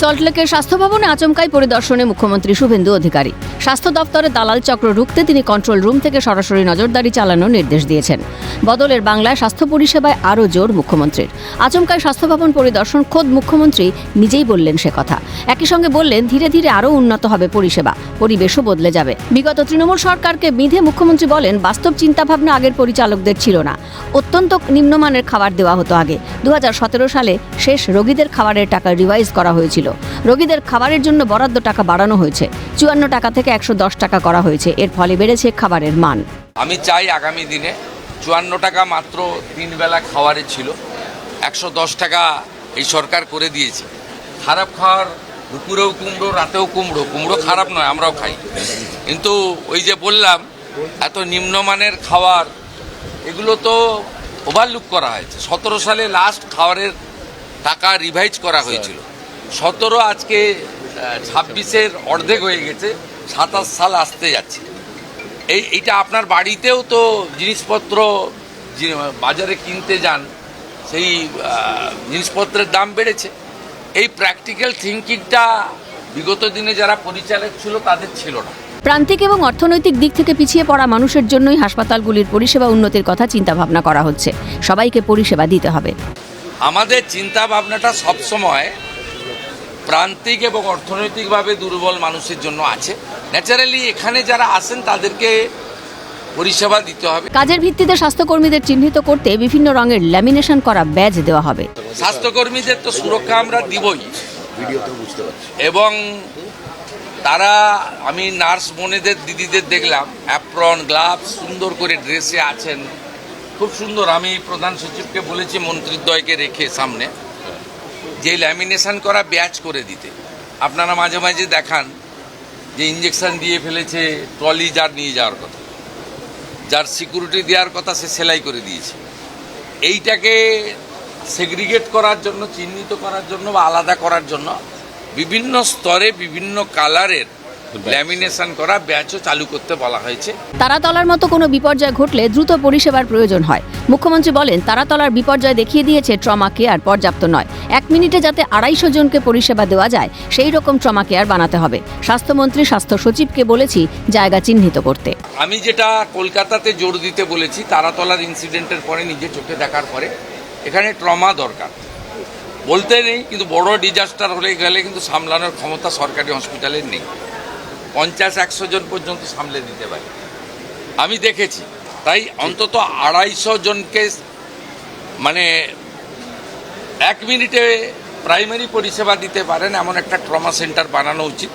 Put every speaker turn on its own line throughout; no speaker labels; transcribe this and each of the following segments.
সল্টলেকের স্বাস্থ্য ভবনে আচমকাই পরিদর্শনে মুখ্যমন্ত্রী শুভেন্দু অধিকারী। স্বাস্থ্য দপ্তরে দালাল চক্র রুখতে তিনি কন্ট্রোল রুম থেকে সরাসরি নজরদারি চালানোর নির্দেশ দিয়েছেন। বদলের বাংলায় স্বাস্থ্য পরিষেবায় আরও জোর মুখ্যমন্ত্রীর। আচমকাই স্বাস্থ্য ভবন পরিদর্শন খোদ মুখ্যমন্ত্রী নিজেই বললেন সে কথা। একই সঙ্গে বললেন ধীরে ধীরে আরও উন্নত হবে পরিষেবা, পরিবেশও বদলে যাবে। বিগত তৃণমূল সরকারকে বিঁধে মুখ্যমন্ত্রী বলেন বাস্তব চিন্তাভাবনা আগের পরিচালকদের ছিল না। অত্যন্ত নিম্নমানের খাবার দেওয়া হতো আগে। 2017 সালে শেষ রোগীদের খাবারের টাকা রিভাইজ করা হয়েছিল। রোগীদের খাবারের জন্য বরাদ্দ টাকা বাড়ানো হয়েছে, 54 টাকা থেকে 110 টাকা করা হয়েছে। এর ফলে বেড়েছে খাবারের মান।
আমি চাই আগামী দিনে 54 টাকা মাত্র 3 বেলা খাওয়ারে ছিল, 110 টাকা এই সরকার করে দিয়েছে। খারাপ খাওয়ার দুপুরেও কুমড়ো, রাতেও কুমড়ো, কুমড়ো খারাপ নয়, আমরাও খাই, কিন্তু ওই যে বললাম এত নিম্নমানের খাবার এগুলো তো ওভারলুক করা হয়েছে। 17 সালে লাস্ট খাবারের টাকা রিভাইজ করা হয়েছিল, 17 আজকে 26-এর অর্ধেক হয়ে গেছে, 27 সাল আসতে যাচ্ছে। এইটা আপনার বাড়িতেও তো জিনিসপত্র বাজারে কিনতে যান, সেই জিনিসপত্রের দাম বেড়েছে। এই প্র্যাকটিক্যাল থিঙ্কিংটা বিগত দিনে যারা পরিচালক ছিল তাদের ছিল না।
প্রান্তিক এবং অর্থনৈতিক দিক থেকে পিছিয়ে পড়া মানুষের জন্যই হাসপাতালগুলির পরিষেবা উন্নতির কথা চিন্তাভাবনা করা হচ্ছে। সবাইকে পরিষেবা দিতে হবে।
আমাদের চিন্তা ভাবনাটা সবসময় প্রান্তিক এবং অর্থনৈতিকভাবে দুর্বল মানুষের জন্য আছে। ন্যাচারালি এখানে যারা আসেন তাদেরকে পরিষেবা দিতে হবে।
কাজের ভিত্তিতে স্বাস্থ্যকর্মীদের চিহ্নিত করতে বিভিন্ন রঙের ল্যামিনেশন করা ব্যাজ দেওয়া হবে।
স্বাস্থ্যকর্মীদের তো সুরক্ষা আমরা দিবই, এবং তারা, আমি নার্স বোনেদের দিদিদের দেখলাম অ্যাপ্রন, গ্লাভস, সুন্দর করে ড্রেসে আছেন, খুব সুন্দর। আমি প্রধান সচিবকে বলেছি মন্ত্রীদ্বয়কে রেখে সামনে যে ল্যামিনেশন করা ব্যাচ করে দিতে। আপনারা মাঝে মাঝে দেখান যে ইঞ্জেকশন দিয়ে ফেলেছে, ট্রলি যার নিয়ে যাওয়ার কথা, যার সিকিউরিটি দেওয়ার কথা সে সেলাই করে দিয়েছে। এইটাকে সেগ্রিগেট করার জন্য, চিহ্নিত করার জন্য বা আলাদা করার জন্য বিভিন্ন স্তরে বিভিন্ন কালারের ল্যামিনেশন করা ব্যাচও চালু করতে বলা হয়েছে।
তারাতলার মতো কোনো বিপর্যয় ঘটলে দ্রুত পরিষেবার প্রয়োজন হয়। মুখ্যমন্ত্রী বলেন তারাতলার বিপর্যয় দেখিয়ে দিয়েছে ট্রমা কেয়ার পর্যাপ্ত নয়। 1 মিনিটে যাতে 250 জনকে পরিষেবা দেওয়া যায় সেই রকম ট্রমা কেয়ার বানাতে হবে। স্বাস্থ্যমন্ত্রী স্বাস্থ্য সচিবকে বলেছি জায়গা চিহ্নিত করতে।
আমি যেটা কলকাতাতে জোর দিতে বলেছি, তারাতলার ইনসিডেন্টের পরে নিজে চোখে দেখার পরে এখানে ট্রমা দরকার বলতে নেই, কিন্তু বড় ডিজাস্টার হলে গেলে কিন্তু সামলানোর ক্ষমতা সরকারি হসপিটালের নেই। 50-100 জন পর্যন্ত সামলে দিতে পারে, আমি দেখেছি। তাই অন্তত 250 জনকে মানে 1 মিনিটে প্রাইমারি পরিষেবা দিতে পারেন এমন একটা ট্রমা সেন্টার বানানো উচিত।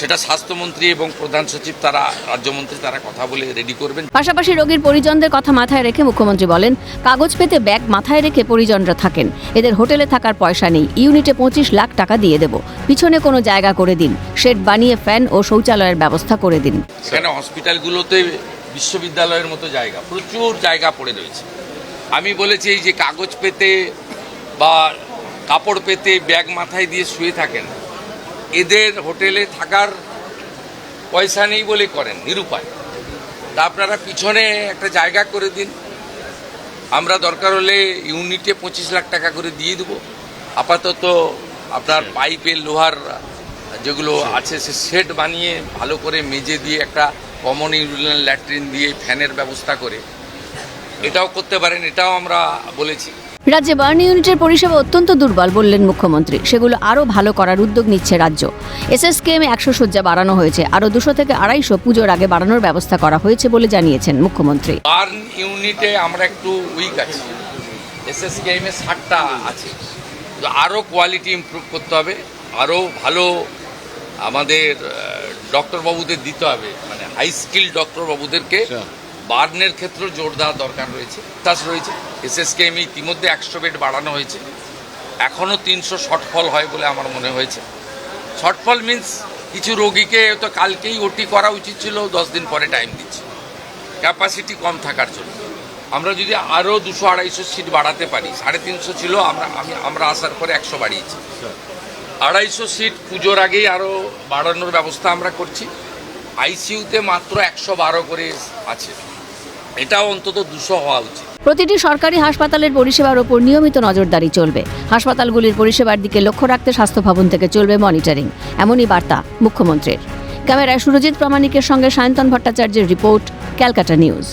সেটা স্বাস্থ্যমন্ত্রী এবং প্রধান সচিব, তারা রাজ্যমন্ত্রী, তারা কথা বলে রেডি করবেন।
পাশাপাশি রোগীর পরিজনদের কথা মাথায় রেখে মুখ্যমন্ত্রী বলেন কাগজ পেতে ব্যাগ মাথায় রেখে পরিজনরা থাকেন, এদের হোটেলে থাকার পয়সা নেই, ইউনিটে 25 লাখ টাকা দিয়ে দেব, পিছনে কোনো জায়গা করে দিন, শেড বানিয়ে ফ্যান ও শৌচালয়ের ব্যবস্থা করে দিন।
সেখানে হসপিটালগুলোতে বিশ্ববিদ্যালয়ের মতো জায়গা, প্রচুর জায়গা পড়ে রয়েছে। আমি বলেছি এই যে কাগজ পেতে বা কাপড় পেতে ব্যাগ মাথায় দিয়ে শুয়ে থাকেন, এদের হোটেলে থাকার পয়সা নেই বলে করেন, নিরুপায়। তা আপনারা পিছনে একটা জায়গা করে দিন, আমরা দরকার হলে ইউনিটে 25 লাখ টাকা করে দিয়ে দেবো। আপাতত আপনার পাইপের লোহার যেগুলো আছে সে সেট বানিয়ে ভালো করে মেজে দিয়ে একটা কমন ইউরিনাল ল্যাট্রিন দিয়ে ফ্যানের ব্যবস্থা করে এটাও করতে পারেন, এটাও আমরা বলেছি।
রাজ্যে বার্ন ইউনিটের পরিষেবা অত্যন্ত দুর্বল বললেন মুখ্যমন্ত্রী। সেগুলো আরও ভালো করার উদ্যোগ নিচ্ছে রাজ্য। এসএসকেএমে 100 শয্যা বাড়ানো হয়েছে, আরও 200 থেকে 250 পুজোর আগে বাড়ানোর ব্যবস্থা করা হয়েছে বলে জানিয়েছেন মুখ্যমন্ত্রী।
বার্ন ইউনিটে আমরা একটু উইক আছি, এসএসকেএমে 60টা আছে, আরও কোয়ালিটি ইমপ্রুভ করতে হবে, আরও ভালো আমাদের ডক্টরবাবুদের দিতে হবে, মানে হাই স্কিল ডক্টরবাবুদেরকে বার্নের ক্ষেত্রেও জোর দেওয়ার দরকার রয়েছে। তাস রয়েছে এসএসকেএমে ইতিমধ্যে 100 বেড বাড়ানো হয়েছে, এখনও 300 শর্টফল হয় বলে আমার মনে হয়েছে। শর্টফল মিন্স কিছু রোগীকে তো কালকেই ওটি করা উচিত ছিল, 10 দিন পরে টাইম দিচ্ছে ক্যাপাসিটি কম থাকার জন্য। আমরা যদি আরও 200-250 সিট বাড়াতে পারি, 350 ছিল, আমরা আসার পরে 100 বাড়িয়েছি, 250 সিট পুজোর আগেই আরও বাড়ানোর ব্যবস্থা আমরা করছি। আইসিইউতে মাত্র 112 করে আছে, এটাও অন্তত 200 হওয়া উচিত।
প্রতিটি সরকারি হাসপাতালের পরিষেবার ওপর নিয়মিত নজরদারি চলবে। হাসপাতালগুলির পরিষেবার দিকে লক্ষ্য রাখতে স্বাস্থ্য ভবন থেকে চলবে মনিটরিং, এমনই বার্তা মুখ্যমন্ত্রীর। ক্যামেরায় সুরজিৎ প্রামাণিকের সঙ্গে সায়ন্তন ভট্টাচার্যের রিপোর্ট, ক্যালকাটা নিউজ।